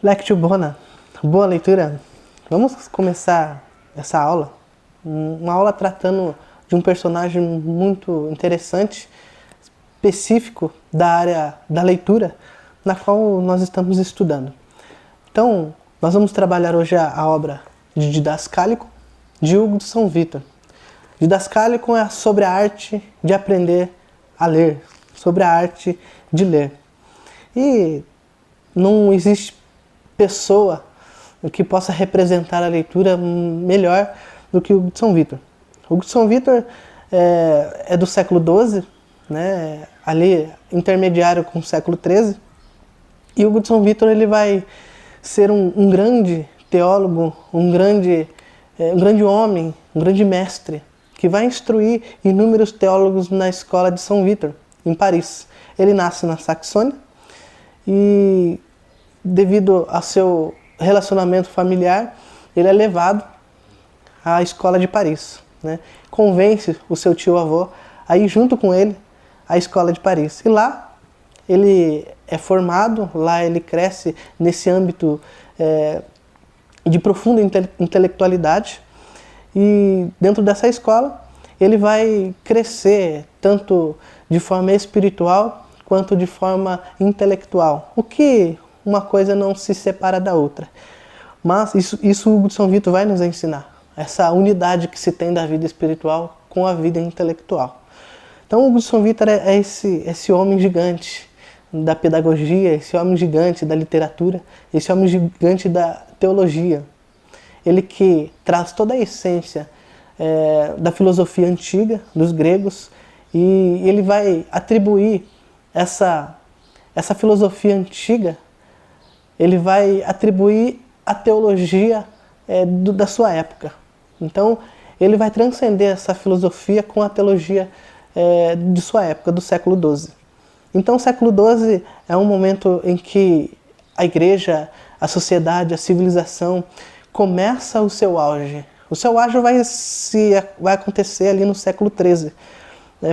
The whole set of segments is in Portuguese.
Lectio Bona, boa leitura. Vamos começar essa aula, uma aula tratando de um personagem muito interessante, específico da área da leitura, na qual nós estamos estudando. Então, nós vamos trabalhar hoje a obra de Didascálico, de Hugo de São Vítor. Didascálico é sobre a arte de aprender a ler, sobre a arte de ler. E não existe pessoa que possa representar a leitura melhor do que Hugo de São Vítor. Hugo de São Vítor é do século XII, né, ali intermediário com o século XIII, e Hugo de São Vítor ele vai ser um grande teólogo, um grande homem, um grande mestre, que vai instruir inúmeros teólogos na escola de São Vítor, em Paris. Ele nasce na Saxônia e, devido ao seu relacionamento familiar, ele é levado à escola de Paris, né? Convence o seu tio-avô a ir junto com ele à escola de Paris. E lá ele é formado, lá ele cresce nesse âmbito de profunda intelectualidade, e dentro dessa escola ele vai crescer tanto de forma espiritual quanto de forma intelectual, o que uma coisa não se separa da outra. Mas isso Hugo de São Vítor vai nos ensinar, essa unidade que se tem da vida espiritual com a vida intelectual. Então Hugo de São Vítor é esse homem gigante da pedagogia, esse homem gigante da literatura, esse homem gigante da teologia. Ele que traz toda a essência da filosofia antiga, dos gregos, e ele vai atribuir essa filosofia antiga, ele vai atribuir a teologia da sua época. Então, ele vai transcender essa filosofia com a teologia de sua época, do século XII. Então, o século XII é um momento em que a igreja, a sociedade, a civilização começa o seu auge. O seu auge vai acontecer ali no século XIII,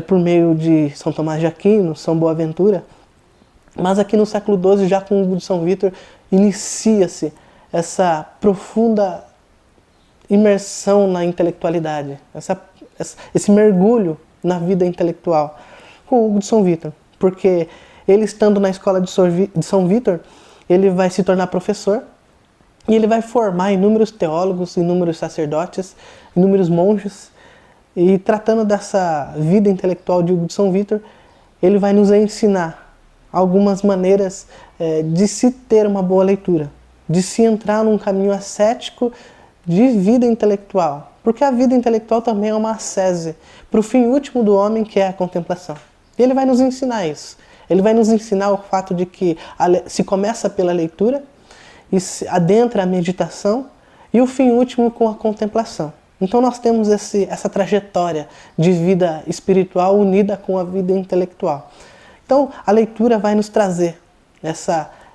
por meio de São Tomás de Aquino, São Boaventura. Mas aqui no século XII, já com Hugo de São Vítor, inicia-se essa profunda imersão na intelectualidade, esse mergulho na vida intelectual com Hugo de São Vítor. Porque ele, estando na escola de São Vítor, ele vai se tornar professor e ele vai formar inúmeros teólogos, inúmeros sacerdotes, inúmeros monges. E tratando dessa vida intelectual de Hugo de São Vítor, ele vai nos ensinar algumas maneiras de se ter uma boa leitura, de se entrar num caminho ascético de vida intelectual. Porque a vida intelectual também é uma ascese para o fim último do homem, que é a contemplação. E ele vai nos ensinar isso. Ele vai nos ensinar o fato de que se começa pela leitura e se adentra a meditação e o fim último com a contemplação. Então nós temos essa trajetória de vida espiritual unida com a vida intelectual. Então a leitura vai nos trazer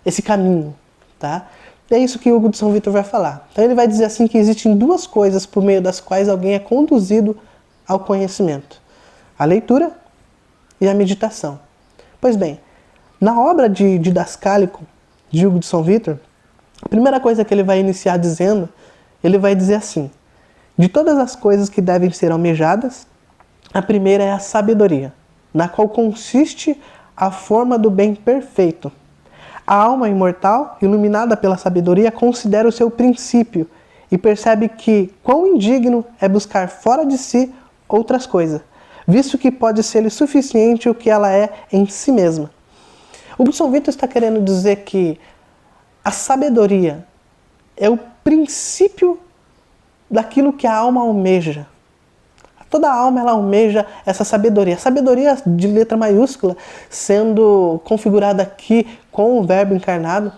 esse caminho, tá? E é isso que Hugo de São Vítor vai falar. Então ele vai dizer assim que existem duas coisas por meio das quais alguém é conduzido ao conhecimento: a leitura e a meditação. Pois bem, na obra de Didascálico, de Hugo de São Vítor, a primeira coisa que ele vai iniciar dizendo, ele vai dizer assim: de todas as coisas que devem ser almejadas, a primeira é a sabedoria, na qual consiste a forma do bem perfeito. A alma imortal, iluminada pela sabedoria, considera o seu princípio e percebe que quão indigno é buscar fora de si outras coisas, visto que pode ser-lhe suficiente o que ela é em si mesma. O São Vítor está querendo dizer que a sabedoria é o princípio daquilo que a alma almeja. Toda a alma ela almeja essa sabedoria. A sabedoria de letra maiúscula, sendo configurada aqui com o verbo encarnado,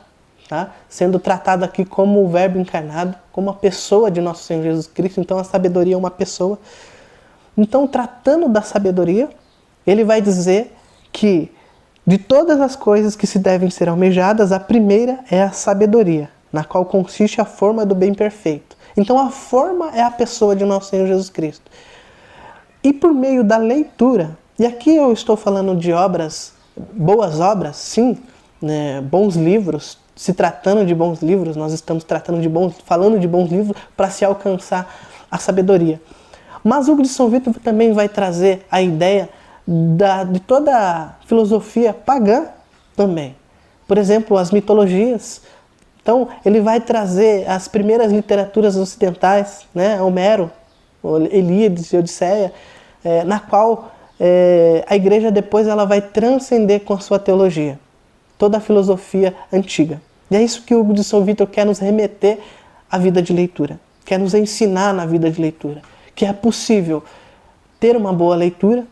tá? Sendo tratada aqui como o verbo encarnado, como a pessoa de nosso Senhor Jesus Cristo. Então a sabedoria é uma pessoa. Então, tratando da sabedoria, ele vai dizer que de todas as coisas que se devem ser almejadas, a primeira é a sabedoria, na qual consiste a forma do bem perfeito. Então a forma é a pessoa de nosso Senhor Jesus Cristo. E por meio da leitura, e aqui eu estou falando de obras, boas obras, sim, né, bons livros, se tratando de bons livros, nós estamos falando de bons livros para se alcançar a sabedoria. Mas Hugo de São Vítor também vai trazer a ideia de toda a filosofia pagã também. Por exemplo, as mitologias. Então, ele vai trazer as primeiras literaturas ocidentais, né? Homero, Ilíades e Odisseia, na qual a igreja depois ela vai transcender com a sua teologia toda a filosofia antiga. E é isso que Hugo de São Vítor quer nos remeter à vida de leitura, quer nos ensinar na vida de leitura, que é possível ter uma boa leitura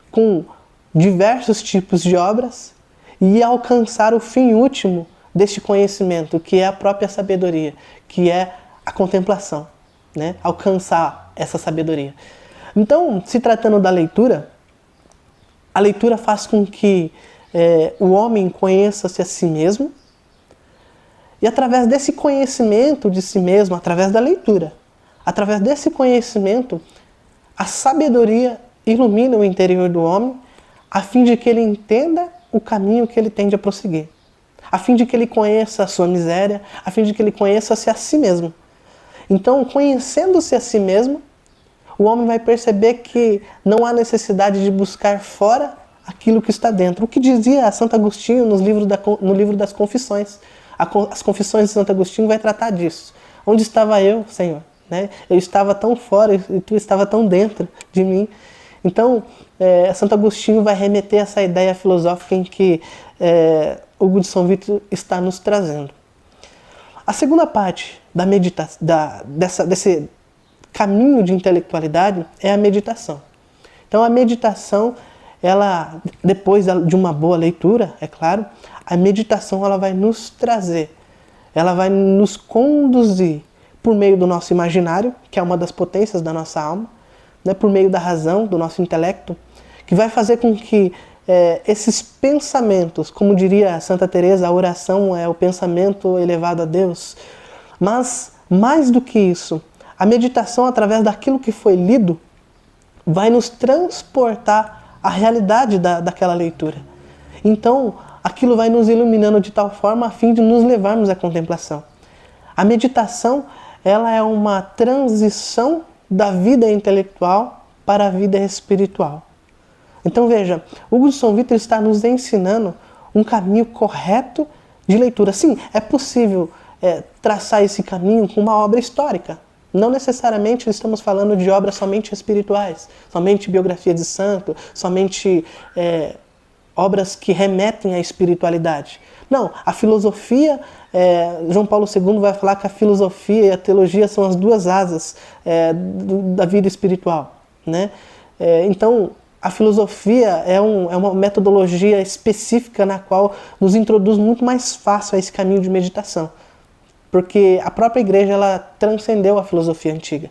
com diversos tipos de obras e alcançar o fim último deste conhecimento, que é a própria sabedoria, que é a contemplação, né? Alcançar essa sabedoria. Então, se tratando da leitura, a leitura faz com que o homem conheça-se a si mesmo, e através desse conhecimento de si mesmo, através da leitura, através desse conhecimento, a sabedoria ilumina o interior do homem, a fim de que ele entenda o caminho que ele tende a prosseguir, a fim de que ele conheça a sua miséria, a fim de que ele conheça-se a si mesmo. Então, conhecendo-se a si mesmo, o homem vai perceber que não há necessidade de buscar fora aquilo que está dentro. O que dizia Santo Agostinho no livro das Confissões. As Confissões de Santo Agostinho vai tratar disso. Onde estava eu, Senhor? Né? Eu estava tão fora e tu estava tão dentro de mim. Então, Santo Agostinho vai remeter a essa ideia filosófica em que Hugo de São Vítor está nos trazendo. A segunda parte da desse caminho de intelectualidade é a meditação. Então, a meditação, ela, depois de uma boa leitura, é claro, a meditação ela vai nos trazer, ela vai nos conduzir por meio do nosso imaginário, que é uma das potências da nossa alma, né, por meio da razão, do nosso intelecto, que vai fazer com que esses pensamentos, como diria Santa Teresa, a oração é o pensamento elevado a Deus, mas mais do que isso, a meditação através daquilo que foi lido vai nos transportar à realidade daquela leitura. Então, aquilo vai nos iluminando de tal forma a fim de nos levarmos à contemplação. A meditação, ela é uma transição da vida intelectual para a vida espiritual. Então veja, Hugo de São Vítor está nos ensinando um caminho correto de leitura. Sim, é possível traçar esse caminho com uma obra histórica. Não necessariamente estamos falando de obras somente espirituais, somente biografia de santo, somente obras que remetem à espiritualidade. Não, a filosofia, João Paulo II vai falar que a filosofia e a teologia são as duas asas da vida espiritual, né? Então, a filosofia é uma metodologia específica na qual nos introduz muito mais fácil a esse caminho de meditação, porque a própria igreja ela transcendeu a filosofia antiga.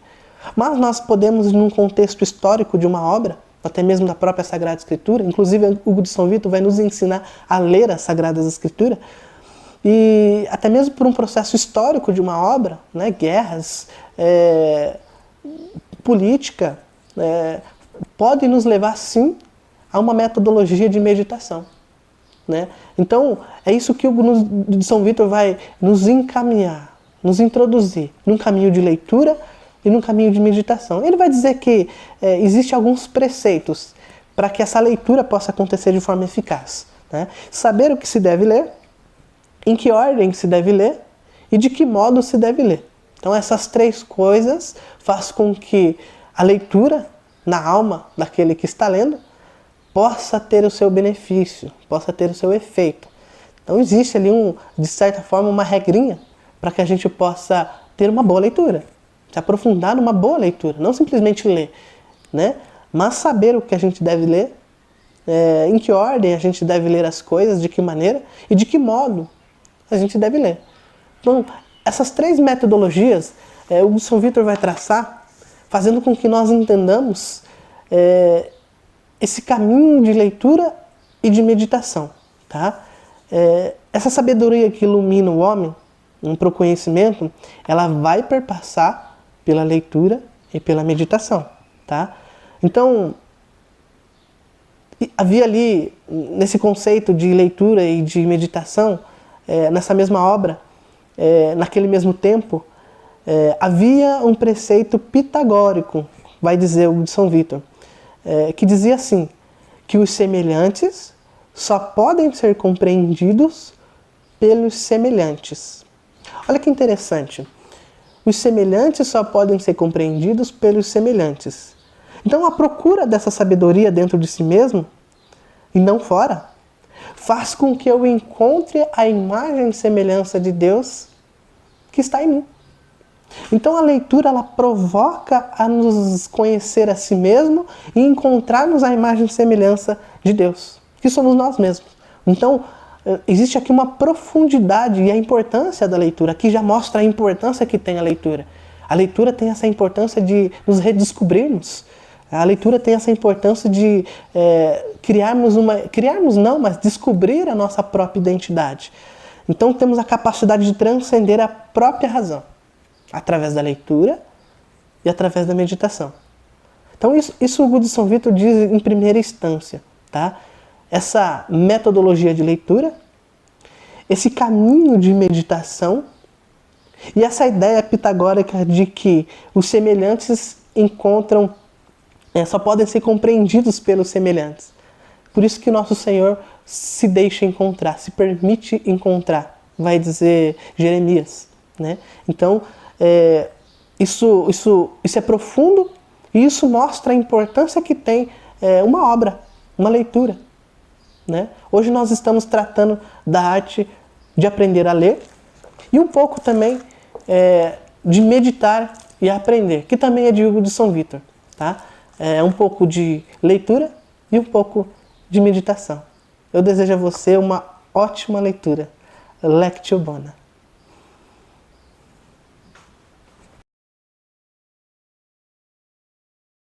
Mas nós podemos, num contexto histórico de uma obra, até mesmo da própria Sagrada Escritura, inclusive Hugo de São Vítor vai nos ensinar a ler as Sagradas Escrituras, e até mesmo por um processo histórico de uma obra, né, guerras, política, pode nos levar sim a uma metodologia de meditação, né? Então é isso que Hugo de São Vítor vai nos encaminhar, nos introduzir num caminho de leitura e num caminho de meditação. Ele vai dizer que existem alguns preceitos para que essa leitura possa acontecer de forma eficaz, né? Saber o que se deve ler, em que ordem se deve ler e de que modo se deve ler. Então essas três coisas fazem com que a leitura na alma daquele que está lendo possa ter o seu benefício, possa ter o seu efeito. Então existe ali, de certa forma, uma regrinha para que a gente possa ter uma boa leitura, se aprofundar numa boa leitura, não simplesmente ler, né? Mas saber o que a gente deve ler, em que ordem a gente deve ler as coisas, de que maneira e de que modo a gente deve ler. Então, essas três metodologias, o São Vítor vai traçar, fazendo com que nós entendamos esse caminho de leitura e de meditação, tá? Essa sabedoria que ilumina o homem para o conhecimento, ela vai perpassar pela leitura e pela meditação, tá? Então, havia ali, nesse conceito de leitura e de meditação, nessa mesma obra, naquele mesmo tempo, havia um preceito pitagórico, vai dizer o de São Vítor, que dizia assim, que os semelhantes só podem ser compreendidos pelos semelhantes. Olha que interessante. Os semelhantes só podem ser compreendidos pelos semelhantes. Então a procura dessa sabedoria dentro de si mesmo, e não fora, faz com que eu encontre a imagem e semelhança de Deus que está em mim. Então a leitura ela provoca a nos conhecer a si mesmo e encontrarmos a imagem e semelhança de Deus, que somos nós mesmos. Então existe aqui uma profundidade e a importância da leitura. Aqui já mostra a importância que tem a leitura. A leitura tem essa importância de nos redescobrirmos. A leitura tem essa importância de mas descobrir a nossa própria identidade. Então temos a capacidade de transcender a própria razão, através da leitura e através da meditação. Então isso Hugo de São Vítor diz em primeira instância, tá? Essa metodologia de leitura, esse caminho de meditação e essa ideia pitagórica de que os semelhantes só podem ser compreendidos pelos semelhantes. Por isso que nosso Senhor se deixa encontrar, se permite encontrar, vai dizer Jeremias, né? Então, isso é profundo e isso mostra a importância que tem uma obra, uma leitura, né? Hoje nós estamos tratando da arte de aprender a ler e um pouco também de meditar e aprender, que também é de Hugo de São Vítor, tá? Um pouco de leitura e um pouco de meditação. Eu desejo a você uma ótima leitura. Lectio bona.